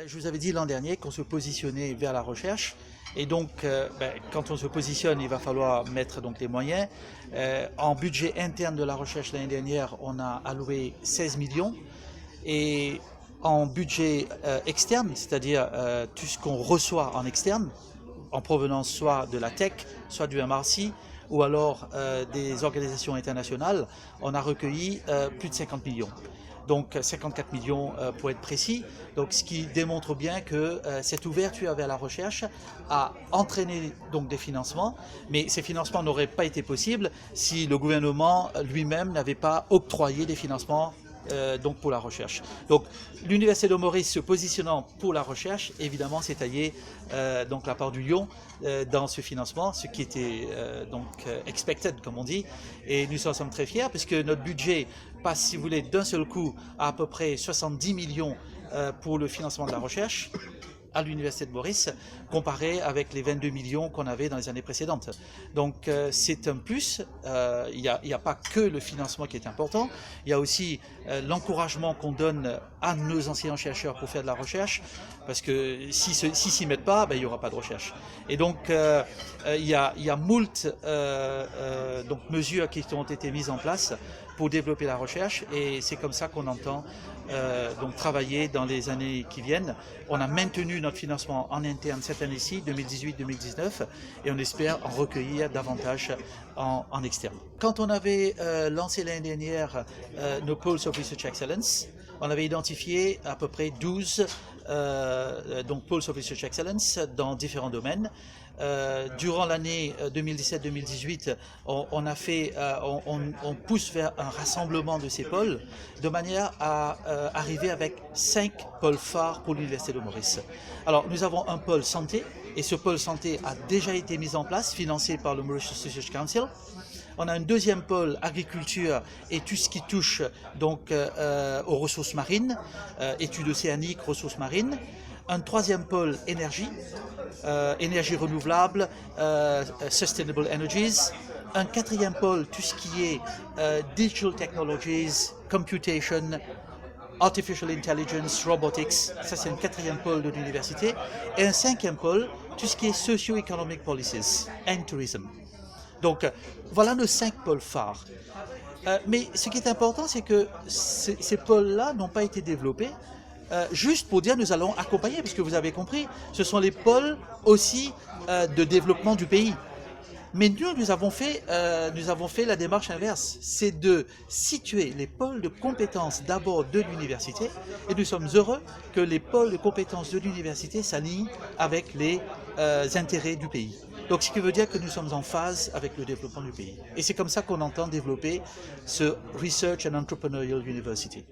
Je vous avais dit l'an dernier qu'on se positionnait vers la recherche et donc quand on se positionne, il va falloir mettre donc les moyens. En budget interne de la recherche l'année dernière, on a alloué 16 millions et en budget externe, c'est-à-dire tout ce qu'on reçoit en externe, en provenance soit de la tech, soit du MRC, ou alors des organisations internationales, on a recueilli plus de 50 millions. Donc 54 millions pour être précis, donc ce qui démontre bien que cette ouverture vers la recherche a entraîné donc des financements, mais ces financements n'auraient pas été possibles si le gouvernement lui-même n'avait pas octroyé des financements donc pour la recherche. Donc l'Université de Maurice se positionnant pour la recherche, évidemment c'est taillé donc la part du lion dans ce financement, ce qui était donc expected comme on dit, et nous en sommes très fiers puisque notre budget passe, si vous voulez, d'un seul coup à peu près 70 millions pour le financement de la recherche à l'Université de Maurice, comparé avec les 22 millions qu'on avait dans les années précédentes. Donc c'est un plus, il n'y a pas que le financement qui est important, il y a aussi l'encouragement qu'on donne à nos enseignants-chercheurs pour faire de la recherche, parce que s'ils ne s'y mettent pas, il n'y aura pas de recherche. Et donc il y a moult donc, mesures qui ont été mises en place pour développer la recherche et c'est comme ça qu'on entend donc travailler dans les années qui viennent. On a maintenu notre financement en interne cette année-ci, 2018-2019, et on espère en recueillir davantage en externe. Quand on avait lancé l'année dernière nos Poles of Research Excellence, on avait identifié à peu près 12 donc Poles of Research Excellence dans différents domaines. Durant l'année 2017-2018, on pousse vers un rassemblement de ces pôles de manière à arriver avec 5 pôles phares pour l'Université de Maurice. Alors nous avons un pôle santé et ce pôle santé a déjà été mis en place, financé par le Mauritius Research Council. On a un deuxième pôle agriculture et tout ce qui touche donc aux ressources marines, études océaniques, ressources marines. Un troisième pôle énergie, énergie renouvelable, sustainable energies. Un quatrième pôle, tout ce qui est digital technologies, computation, artificial intelligence, robotics, ça c'est un quatrième pôle de l'université. Et un cinquième pôle, tout ce qui est socio-economic policies and tourism. Donc voilà nos 5 pôles phares. Mais ce qui est important, c'est que ces pôles-là n'ont pas été développés juste pour dire nous allons accompagner, parce que vous avez compris, ce sont les pôles aussi de développement du pays. Mais nous avons fait la démarche inverse, c'est de situer les pôles de compétences d'abord de l'université, et nous sommes heureux que les pôles de compétences de l'université s'alignent avec les intérêts du pays. Donc ce qui veut dire que nous sommes en phase avec le développement du pays. Et c'est comme ça qu'on entend développer ce Research and Entrepreneurial University.